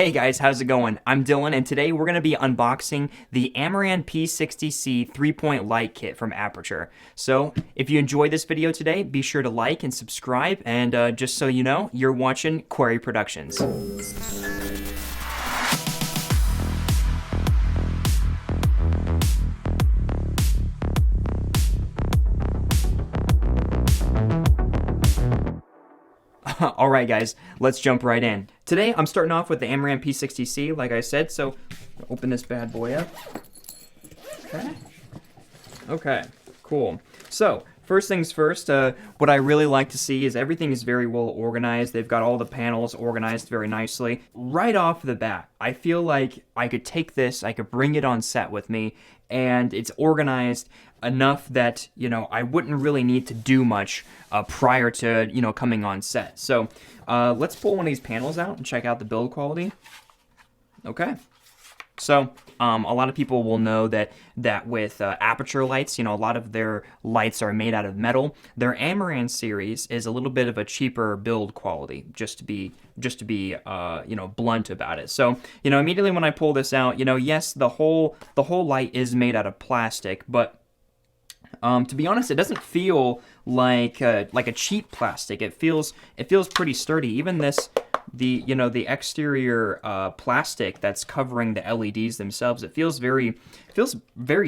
Hey guys, how's it going? I'm Dylan, and today we're going to be unboxing the Amaran P60C 3-point light kit from Aputure. So, if you enjoyed this video today, be sure to like and subscribe, and just so you know, you're watching Quarry Productions. Alright guys, let's jump right in. Today I'm starting off with the Amaran P60C, like I said, so open this bad boy up. Okay, cool. So, first things first, what I really like to see is everything is very well organized. They've got all the panels organized very nicely. Right off the bat, I feel like I could take this, I could bring it on set with me, and it's organized enough that, you know, I wouldn't really need to do much prior to, you know, coming on set. So, let's pull one of these panels out and check out the build quality. Okay. So, a lot of people will know that with Aputure lights, you know, a lot of their lights are made out of metal. Their Amaran series is a little bit of a cheaper build quality, just to be you know, blunt about it. So, you know, immediately when I pull this out, you know, yes, the whole light is made out of plastic, but to be honest, it doesn't feel like a cheap plastic. It feels pretty sturdy. Even the exterior plastic that's covering the LEDs themselves, it feels very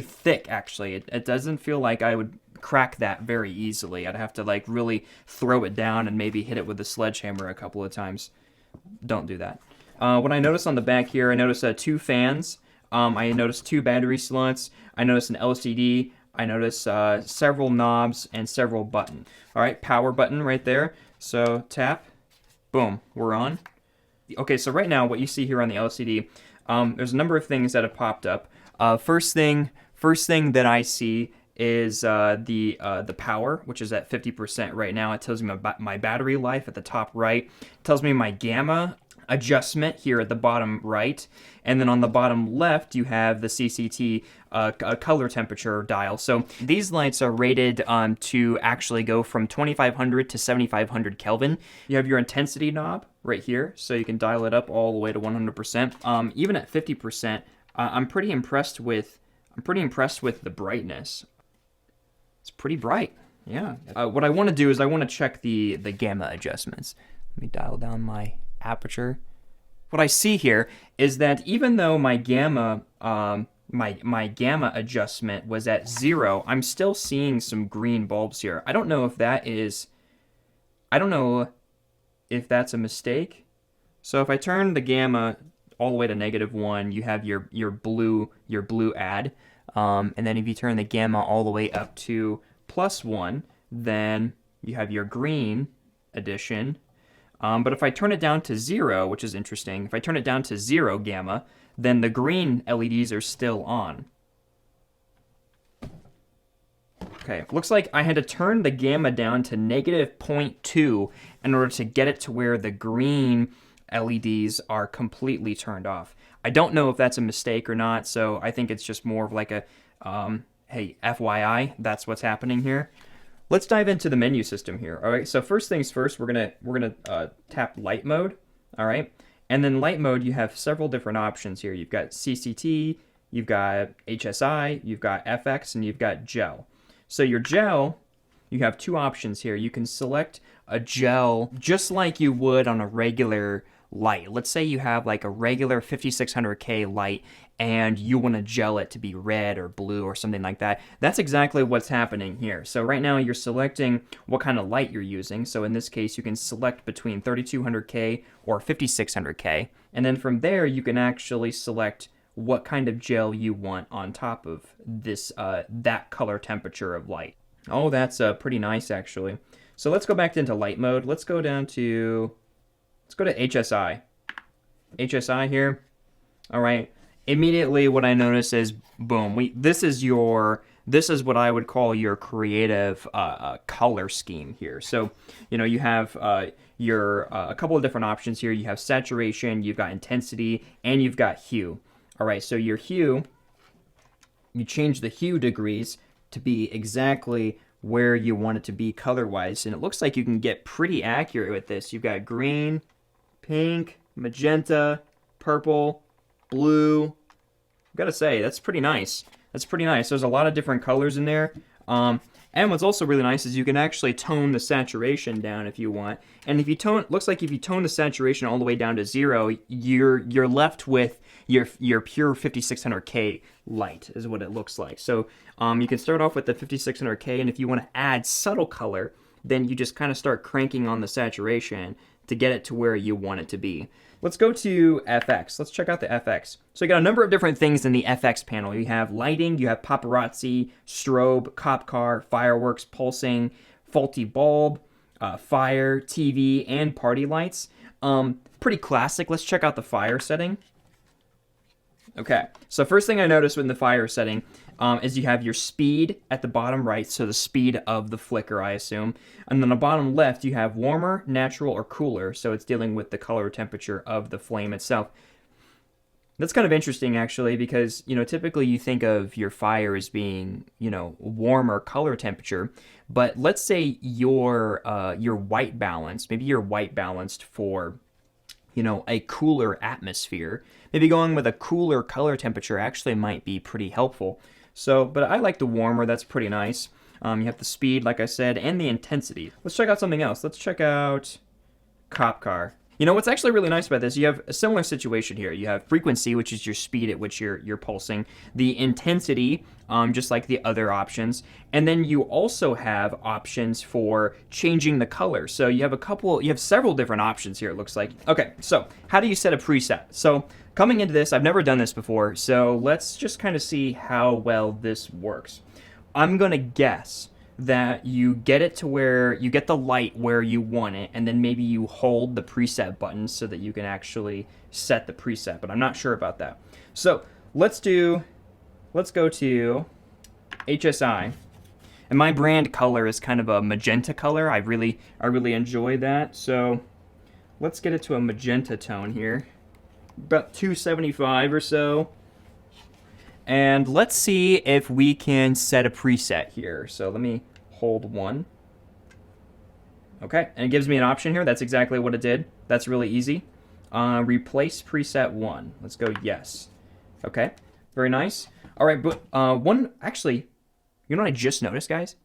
thick. Actually, it doesn't feel like I would crack that very easily. I'd have to like really throw it down and maybe hit it with a sledgehammer a couple of times. Don't do that. What I noticed on the back here, I noticed 2 fans. I noticed 2 battery slots. I noticed an LCD. I noticed several knobs and several buttons. All right, power button right there. So tap, boom, we're on. Okay, so right now what you see here on the LCD, there's a number of things that have popped up. First thing that I see is the power, which is at 50% right now. It tells me my battery life at the top right. It tells me my gamma adjustment here at the bottom right, and then on the bottom left you have the CCT color temperature dial. So these lights are rated to actually go from 2500 to 7500 Kelvin. You have your intensity knob right here, so you can dial it up all the way to 100%. Even at 50%, I'm pretty impressed with the brightness. It's pretty bright. Yeah. What I want to do is I want to check the gamma adjustments. Let me dial down my Aputure. What I see here is that even though my gamma my gamma adjustment was at 0, I'm still seeing some green bulbs here. I don't know if that's a mistake. So if I turn the gamma all the way to -1, you have your blue add, and then if you turn the gamma all the way up to +1, then you have your green addition. But if I turn it down to 0, which is interesting, if I turn it down to 0 gamma, then the green LEDs are still on. Okay, looks like I had to turn the gamma down to -0.2 in order to get it to where the green LEDs are completely turned off. I don't know if that's a mistake or not, so I think it's just more of like a, hey, FYI, that's what's happening here. Let's dive into the menu system here. All right, so first things first, we're gonna tap light mode. All right, and then light mode, you have several different options here. You've got CCT, you've got HSI, you've got FX, and you've got gel. So your gel, you have 2 options here. You can select a gel just like you would on a regular light. Let's say you have like a regular 5600K light and you want to gel it to be red or blue or something like that. That's exactly what's happening here. So right now you're selecting what kind of light you're using. So in this case, you can select between 3200K or 5600K. And then from there, you can actually select what kind of gel you want on top of this that color temperature of light. Oh, that's pretty nice actually. So let's go back into light mode. Let's go to HSI. HSI here. All right. Immediately what I notice is, boom, this is what I would call your creative color scheme here. So, you know, you have a couple of different options here. You have saturation, you've got intensity, and you've got hue. All right, so your hue, you change the hue degrees to be exactly where you want it to be color-wise, and it looks like you can get pretty accurate with this. You've got green, pink, magenta, purple, blue. I've got to say, that's pretty nice. That's pretty nice. There's a lot of different colors in there. And what's also really nice is you can actually tone the saturation down if you want. And if you tone, looks like if you tone the saturation all the way down to 0, you're left with your pure 5600K light is what it looks like. So you can start off with the 5600K, and if you want to add subtle color, then you just kind of start cranking on the saturation to get it to where you want it to be. Let's go to FX. Let's check out the FX. So you got a number of different things in the FX panel. You have lighting, you have paparazzi, strobe, cop car, fireworks, pulsing, faulty bulb, fire, TV, and party lights. Pretty classic. Let's check out the fire setting. Okay, so first thing I noticed with the fire setting is you have your speed at the bottom right, so the speed of the flicker, I assume. And then the bottom left, you have warmer, natural, or cooler, so it's dealing with the color temperature of the flame itself. That's kind of interesting, actually, because, you know, typically you think of your fire as being, you know, warmer color temperature, but let's say your white balanced, maybe you're white balanced for, you know, a cooler atmosphere. Maybe going with a cooler color temperature actually might be pretty helpful. So, but I like the warmer, that's pretty nice. You have the speed, like I said, and the intensity. Let's check out something else. Let's check out cop car. You know, what's actually really nice about this, you have a similar situation here. You have frequency, which is your speed at which you're pulsing, the intensity, just like the other options, and then you also have options for changing the color. So you have several different options here, it looks like. Okay, so how do you set a preset? So coming into this, I've never done this before, so let's just kind of see how well this works. I'm gonna guess that you get it to where you get the light where you want it, and then maybe you hold the preset button so that you can actually set the preset, but I'm not sure about that. So let's go to HSI, and my brand color is kind of a magenta color. I really enjoy that, so let's get it to a magenta tone here, about 275 or so. And let's see if we can set a preset here. So let me hold one. Okay, and it gives me an option here. That's exactly what it did. That's really easy. Replace preset 1. Let's go yes. Okay, very nice. All right, but actually, you know what I just noticed, guys?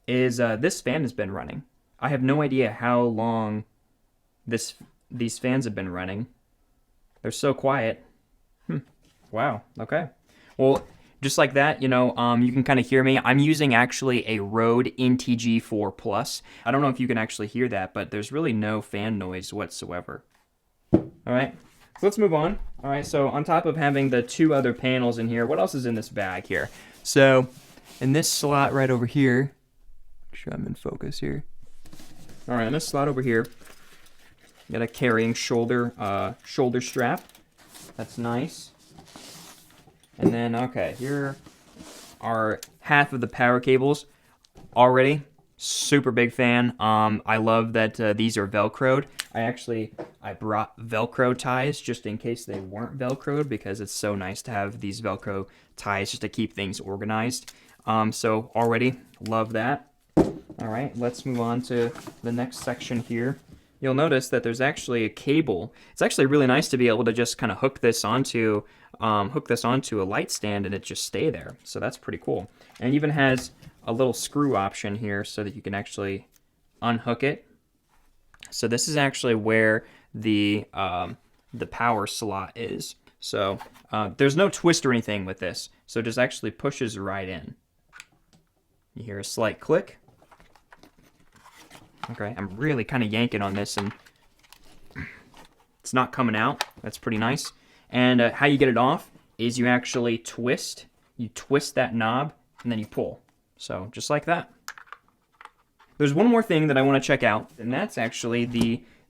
Is this fan has been running. I have no idea how long these fans have been running. They're so quiet. Wow, okay. Well, just like that, you know, you can kind of hear me. I'm using actually a Rode NTG4 Plus. I don't know if you can actually hear that, but there's really no fan noise whatsoever. All right, so let's move on. All right, so on top of having the 2 other panels in here, what else is in this bag here? So in this slot right over here, make sure I'm in focus here. All right, in this slot over here, got a carrying shoulder strap. That's nice. And then, okay, here are half of the power cables already. Super big fan. I love that these are Velcroed. I brought Velcro ties just in case they weren't Velcroed, because it's so nice to have these Velcro ties just to keep things organized. So already love that. All right, let's move on to the next section here. You'll notice that there's actually a cable. It's actually really nice to be able to just kind of hook this onto a light stand and it just stay there. So that's pretty cool. And it even has a little screw option here so that you can actually unhook it. So this is actually where the power slot is. So there's no twist or anything with this. So it just actually pushes right in. You hear a slight click. Okay, I'm really kind of yanking on this and it's not coming out. That's pretty nice. And how you get it off is you actually twist. You twist that knob and then you pull. So just like that. There's one more thing that I want to check out, and that's actually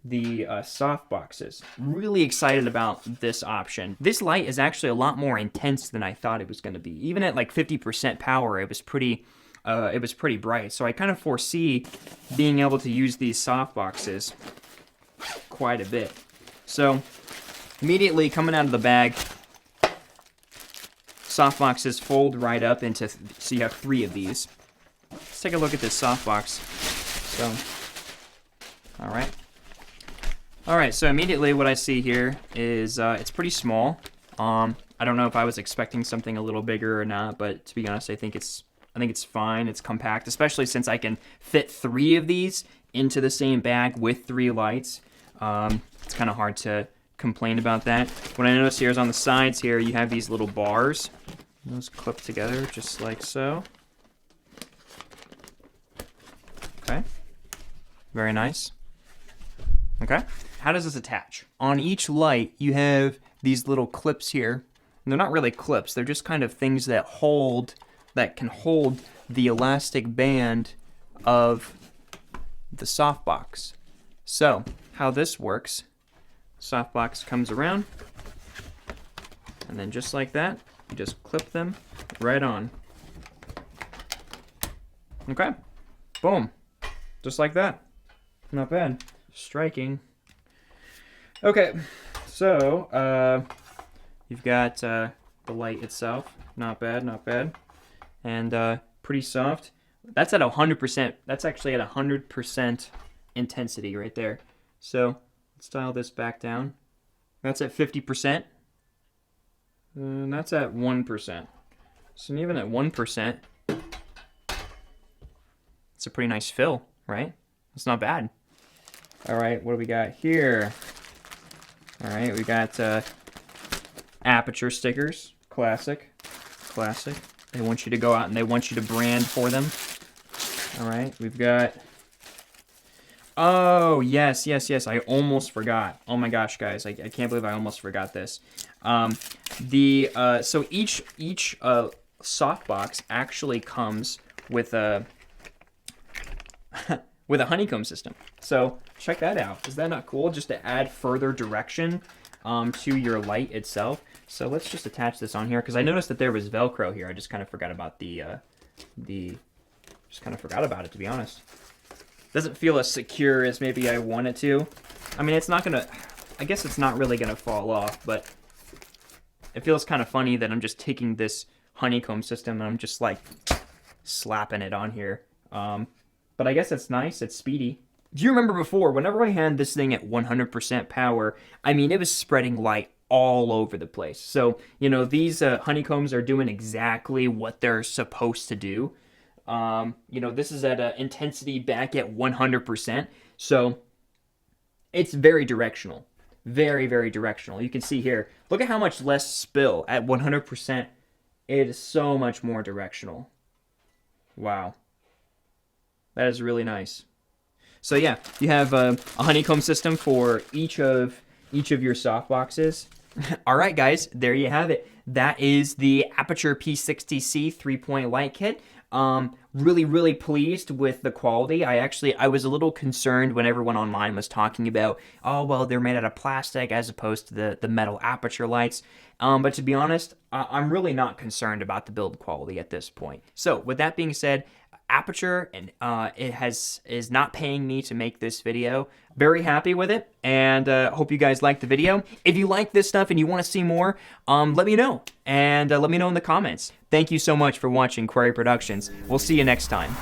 the soft boxes. Really excited about this option. This light is actually a lot more intense than I thought it was going to be. Even at like 50% power, it was pretty bright. So I kind of foresee being able to use these soft boxes quite a bit. So immediately coming out of the bag, soft boxes fold right up into, so you have 3 of these. Let's take a look at this soft box. So, all right. All right, so immediately what I see here is it's pretty small. I don't know if I was expecting something a little bigger or not, but to be honest, I think it's fine. It's compact, especially since I can fit 3 of these into the same bag with 3 lights. It's kind of hard to complain about that. What I notice here is on the sides here, you have these little bars. Those clip together just like so. Okay. Very nice. Okay. How does this attach? On each light, you have these little clips here. And they're not really clips. They're just kind of things that can hold the elastic band of the softbox. So, how this works, softbox comes around, and then just like that, you just clip them right on. Okay. Boom. Just like that. Not bad. Striking. Okay, so you've got the light itself. Not bad, not bad. And pretty soft. That's at 100%. That's actually at 100% intensity right there. So let's dial this back down. That's at 50%. And that's at 1%. So even at 1%, it's a pretty nice fill, right? It's not bad. All right, what do we got here? All right, we got Aputure stickers. Classic. Classic. They want you to go out and they want you to brand for them. All right, we've got... Oh, yes. I almost forgot. Oh my gosh, guys. I can't believe I almost forgot this. So each softbox actually comes with a with a honeycomb system. So check that out. Is that not cool? Just to add further direction to your light itself. So let's just attach this on here because I noticed that there was Velcro here. I just kind of forgot about just kind of forgot about it, to be honest. Doesn't feel as secure as maybe I want it to. I mean, it's not gonna, I guess it's not really gonna fall off, but it feels kind of funny that I'm just taking this honeycomb system and I'm just like slapping it on here. But I guess it's nice, it's speedy. Do you remember before, whenever I had this thing at 100% power, I mean, it was spreading light all over the place. So, you know, these honeycombs are doing exactly what they're supposed to do. You know, this is at an intensity back at 100%. So it's very directional. Very, very directional. You can see here, look at how much less spill at 100%. It is so much more directional. Wow. That is really nice. So yeah, you have a honeycomb system for each of your softboxes. All right, guys, there you have it. That is the Aputure P60C 3-point light kit. Really pleased with the quality. I was a little concerned when everyone online was talking about, oh, well, they're made out of plastic as opposed to the metal Aputure lights. But to be honest, I'm really not concerned about the build quality at this point. So with that being said, Aputure and is not paying me to make this video. Very happy with it, and hope you guys liked the video. If you like this stuff and you want to see more, let me know, and let me know in the comments. Thank you so much for watching Quarry Productions. We'll see you next time.